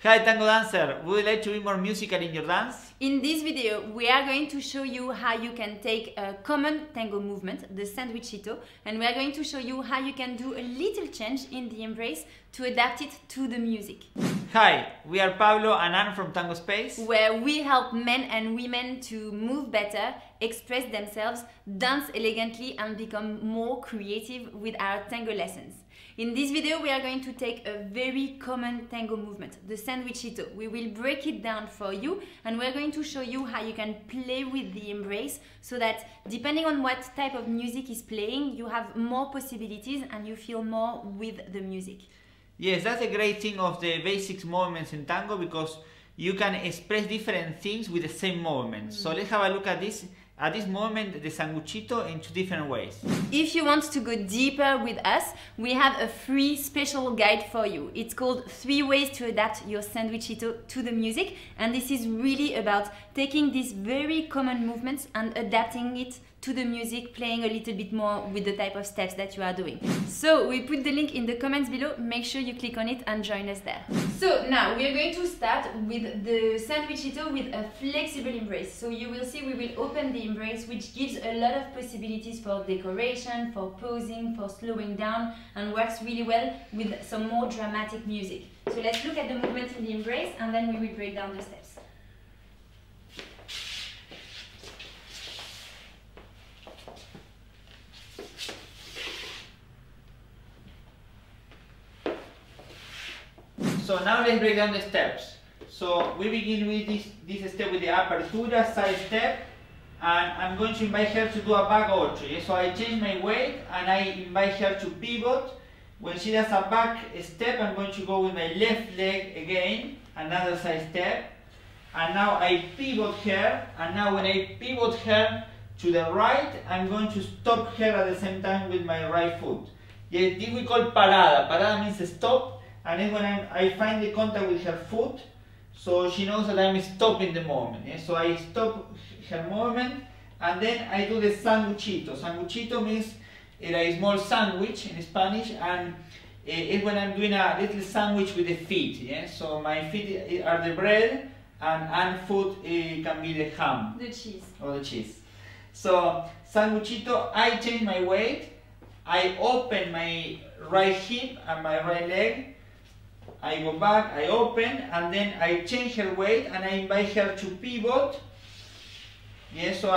Hi Tango Dancer, would you like to be more musical in your dance? In this video, we are going to show you how you can take a common tango movement, the Sandwichito, and we are going to show you how you can do a little change in the embrace to adapt it to the music. Hi, we are Pablo and Anne from Tango Space, where we help men and women to move better, express themselves, dance elegantly and become more creative with our tango lessons. In this video, we are going to take a very common tango movement, the Sandwichito. We will break it down for you and we're going to show you how you can play with the embrace so that depending on what type of music is playing, you have more possibilities and you feel more with the music. Yes, that's a great thing of the basics movements in tango, because you can express different things with the same movement. So let's have a look at this movement, the Sandwichito, in two different ways. If you want to go deeper with us, we have a free special guide for you. It's called 3 Ways to Adapt Your Sandwichito to the Music, and this is really about taking these very common movements and adapting it to the music, playing a little bit more with the type of steps that you are doing. So we put the link in the comments below, make sure you click on it and join us there. So now we are going to start with the Sandwichito with a flexible embrace. So you will see we will open the embrace, which gives a lot of possibilities for decoration, for posing, for slowing down, and works really well with some more dramatic music. So let's look at the movement in the embrace and then we will break down the steps. So now let's break down the steps. So we begin with this step with the apertura side step, and I'm going to invite her to do a back ocho. Yeah? So I change my weight and I invite her to pivot. When she does a back step, I'm going to go with my left leg again, another side step, and now I pivot her, and now when I pivot her to the right, I'm going to stop her at the same time with my right foot. Yeah, this we call parada. Parada means stop. And then when I find the contact with her foot, so she knows that I'm stopping the movement. Yeah? So I stop her movement, and then I do the Sandwichito. Sandwichito means a small sandwich in Spanish, and it's when I'm doing a little sandwich with the feet. Yeah? So my feet are the bread, and foot can be the ham. The cheese. Or the cheese. So Sandwichito, I change my weight, I open my right hip and my right leg, I go back, I open, and then I change her weight and I invite her to pivot. Yes, so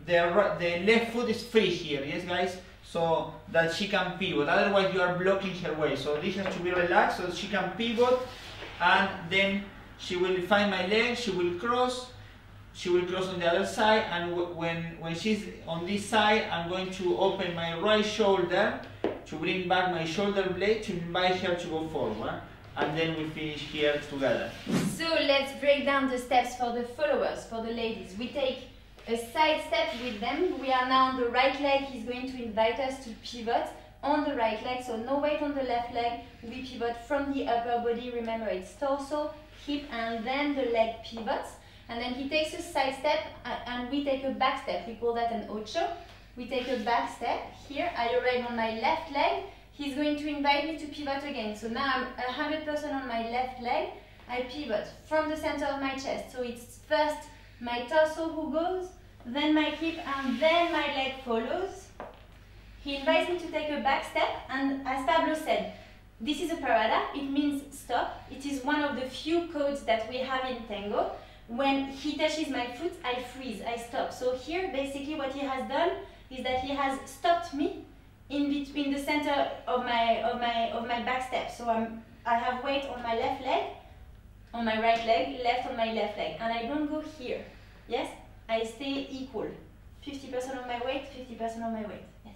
the left foot is free here, yes guys, so that she can pivot. Otherwise you are blocking her way. So this has to be relaxed so she can pivot, and then she will find my leg, she will cross on the other side, and when she's on this side, I'm going to open my right shoulder to bring back my shoulder blade to invite her to go forward. And then we finish here together. So let's break down the steps for the followers, for the ladies. We take a side step with them. We are now on the right leg. He's going to invite us to pivot on the right leg. So no weight on the left leg. We pivot from the upper body. Remember, it's torso, hip, and then the leg pivots. And then he takes a side step and we take a back step. We call that an ocho. We take a back step. Here, I arrive on my left leg. He's going to invite me to pivot again. So now I'm 100% on my left leg. I pivot from the center of my chest. So it's first my torso who goes, then my hip, and then my leg follows. He invites me to take a back step, and as Pablo said, this is a parada. It means stop. It is one of the few codes that we have in tango. When he touches my foot, I freeze, I stop. So here, basically what he has done is that he has stopped me in between the center of my back step. So I have weight on my left leg, on my right leg, left on my left leg, and I don't go here. Yes, I stay equal. 50% of my weight, 50% of my weight. Yes.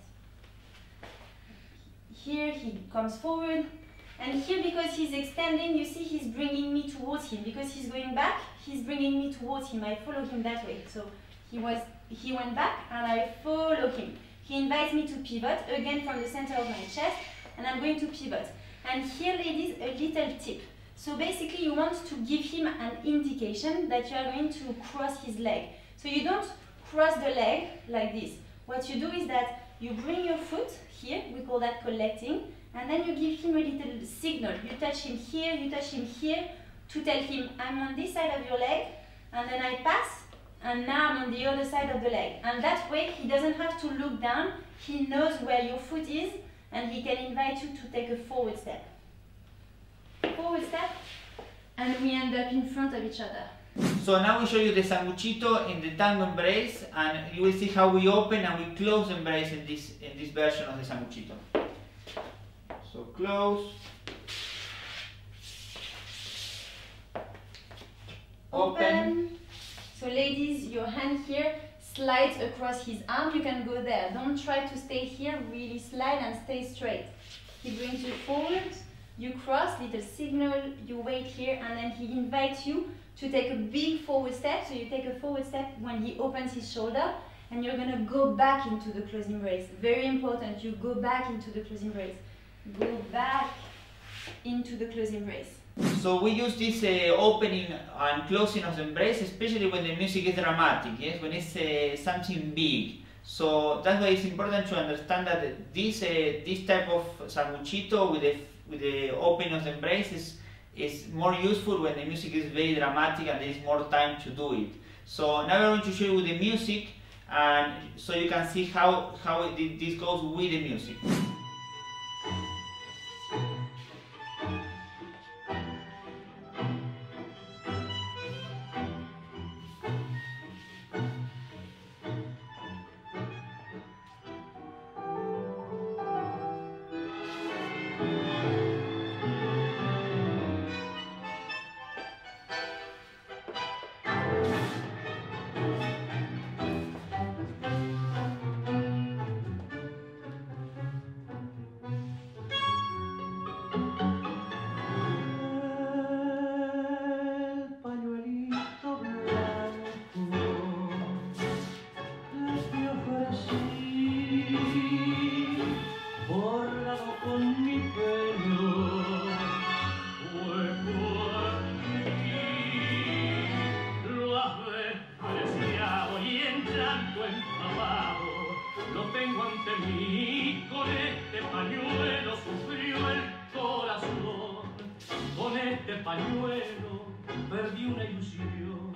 Here he comes forward, and here because he's extending, you see he's bringing me towards him. Because he's going back, he's bringing me towards him. I follow him that way. So he went back, and I follow him. He invites me to pivot, again from the center of my chest, and I'm going to pivot. And here, ladies, a little tip. So basically, you want to give him an indication that you are going to cross his leg. So you don't cross the leg like this. What you do is that you bring your foot here, we call that collecting, and then you give him a little signal. You touch him here, to tell him, I'm on this side of your leg, and then I pass, and now I'm on the other side of the leg. And that way he doesn't have to look down, he knows where your foot is, and he can invite you to take a forward step. Forward step, and we end up in front of each other. So now we show you the Sandwichito in the tango embrace, and you will see how we open and we close the embrace in this version of the Sandwichito. So close, open. So ladies, your hand here slides across his arm, you can go there. Don't try to stay here, really slide and stay straight. He brings you forward, you cross, little signal, you wait here, and then he invites you to take a big forward step. So you take a forward step when he opens his shoulder, and you're going to go back into the close embrace. Very important, you go back into the close embrace. Go back into the close embrace. So we use this opening and closing of the embrace, especially when the music is dramatic, yes, when it's something big. So that's why it's important to understand that this type of Sandwichito with the opening of the embrace is more useful when the music is very dramatic and there is more time to do it. So now we're going to show you the music, and so you can see how this goes with the music. Pañuelo perdí una ilusión,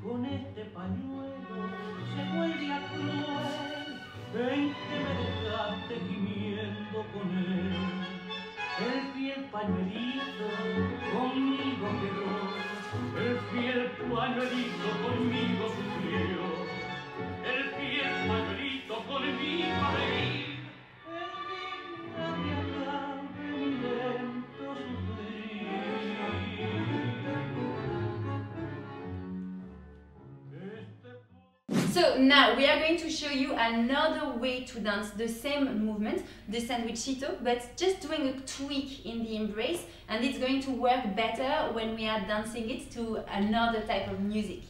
con este pañuelo llegó el día cruel en que me dejaste gimiendo con él. El fiel pañuelito conmigo quedó, el fiel pañuelito conmigo sufrió, el fiel pañuelito conmigo reí. So now we are going to show you another way to dance the same movement, the Sandwichito, but just doing a tweak in the embrace, and it's going to work better when we are dancing it to another type of music.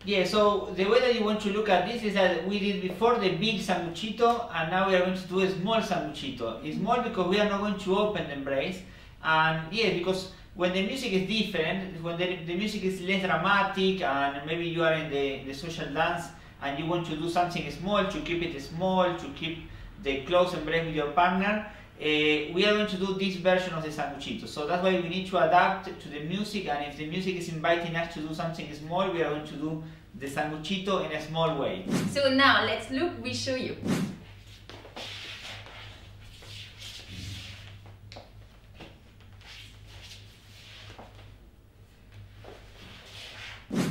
Yeah, so the way that you want to look at this is that we did before the big Sandwichito, and now we are going to do a small Sandwichito. It's small because we are not going to open the embrace, and yeah, because when the music is different, when the music is less dramatic, and maybe you are in the social dance, and you want to do something small, to keep it small, to keep the close embrace with your partner, we are going to do this version of the Sandwichito. So that's why we need to adapt to the music, and if the music is inviting us to do something small, we are going to do the Sandwichito in a small way. So now let's look, we show you.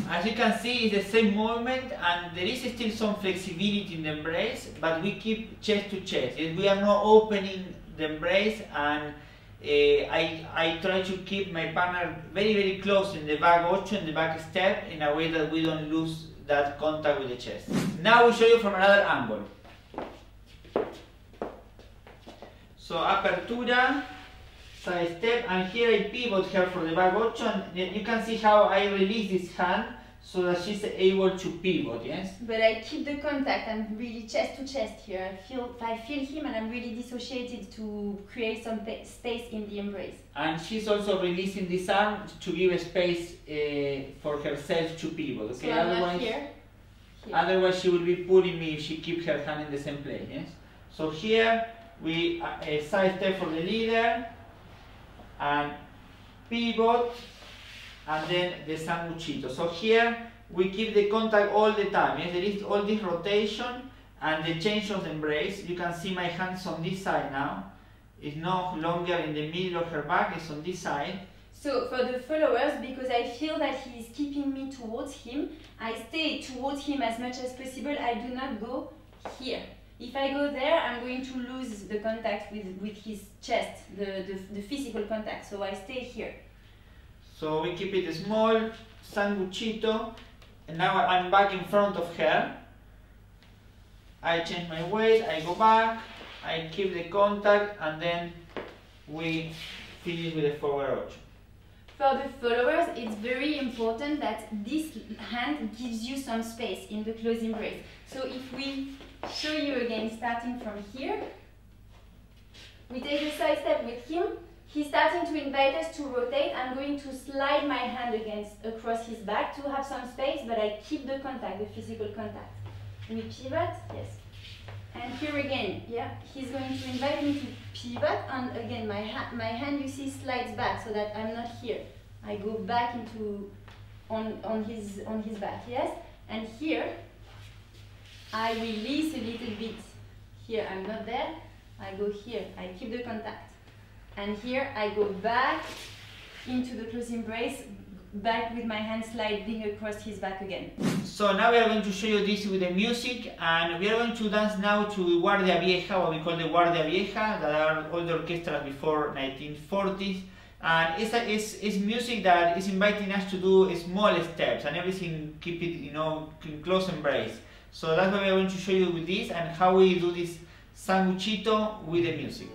As you can see, it's the same movement, and there is still some flexibility in the embrace, but we keep chest to chest. We are not opening the embrace, and I try to keep my partner very, very close in the back ocho, in the back step, in a way that we don't lose that contact with the chest. Now we'll show you from another angle. So apertura, side step, and here I pivot her for the back ocho, and you can see how I release this hand so that she's able to pivot, yes? But I keep the contact, I'm really chest to chest here. I feel him, and I'm really dissociated to create some space in the embrace. And she's also releasing this arm to give a space for herself to pivot, okay? So otherwise, here. Otherwise she will be pulling me if she keeps her hand in the same place, yes? So here we side step for the leader, and pivot, and then the Sandwichito. So here we keep the contact all the time. Yes, there is all this rotation and the change of the embrace. You can see my hands on this side now. It's no longer in the middle of her back, it's on this side. So for the followers, because I feel that he is keeping me towards him, I stay towards him as much as possible. I do not go here. If I go there, I'm going to lose the contact with his chest, the physical contact. So I stay here. So we keep it small, Sandwichito, and now I'm back in front of her. I change my weight, I go back, I keep the contact, and then we finish with the forward 8. For the followers, it's very important that this hand gives you some space in the close embrace. So if we show you again, starting from here, we take a side step with him. He's starting to invite us to rotate. I'm going to slide my hand across his back to have some space, but I keep the contact, the physical contact. We pivot, yes. And here again, yeah, he's going to invite me to pivot, and again, my hand, you see, slides back so that I'm not here. I go back into on his back, yes. And here, I release a little bit. Here, I'm not there. I go here. I keep the contact. And here, I go back into the close embrace, back with my hand sliding across his back again. So now we are going to show you this with the music, and we are going to dance now to Guardia Vieja, what we call the Guardia Vieja, that are all the orchestras before 1940s. And it's music that is inviting us to do small steps and everything, keep it, you know, in close embrace. So that's what we are going to show you with this and how we do this Sandwichito with the music.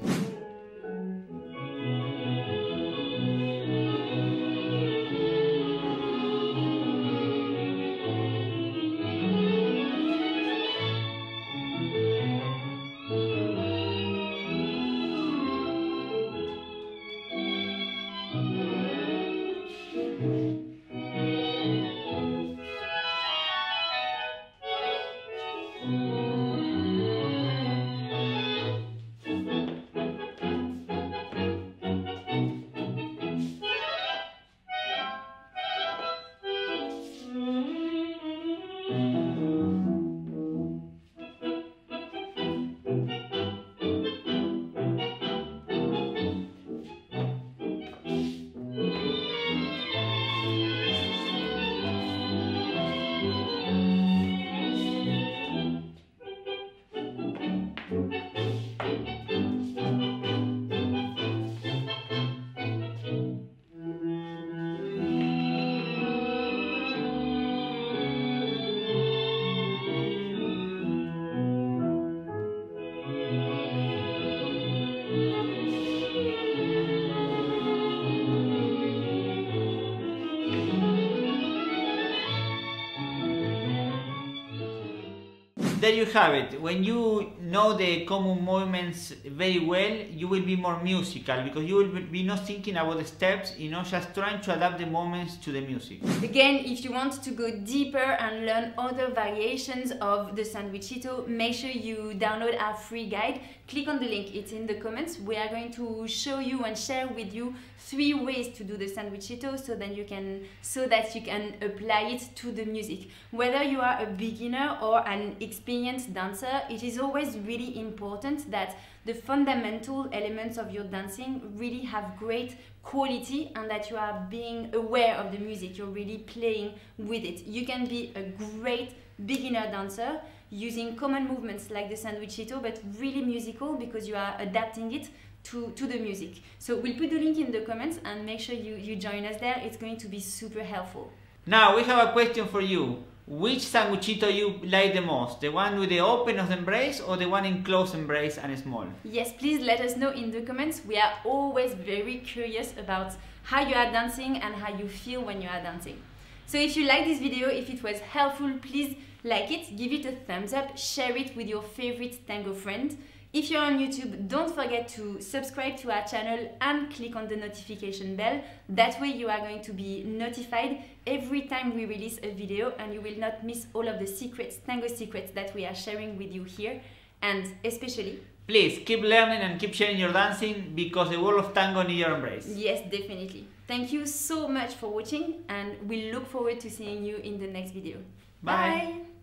There you have it. When you know the common movements very well, you will be more musical because you will be not thinking about the steps, you know, just trying to adapt the movements to the music. Again, if you want to go deeper and learn other variations of the Sandwichito, make sure you download our free guide. Click on the link, it's in the comments. We are going to show you and share with you 3 ways to do the Sandwichito so that you can apply it to the music. Whether you are a beginner or an experienced dancer, it is always really important that the fundamental elements of your dancing really have great quality and that you are being aware of the music, you're really playing with it. You can be a great beginner dancer using common movements like the Sandwichito, but really musical because you are adapting it to the music. So we'll put the link in the comments and make sure you join us there. It's going to be super helpful. Now we have a question for you. Which Sandwichito you like the most? The one with the open of the embrace or the one in close embrace and small? Yes, please let us know in the comments. We are always very curious about how you are dancing and how you feel when you are dancing. So if you like this video, if it was helpful, please like it, give it a thumbs up, share it with your favorite tango friend. If you're on YouTube, don't forget to subscribe to our channel and click on the notification bell. That way you are going to be notified every time we release a video and you will not miss all of the secrets, tango secrets that we are sharing with you here. And especially, please keep learning and keep sharing your dancing because the world of tango needs your embrace. Yes, definitely. Thank you so much for watching, and we look forward to seeing you in the next video. Bye. Bye.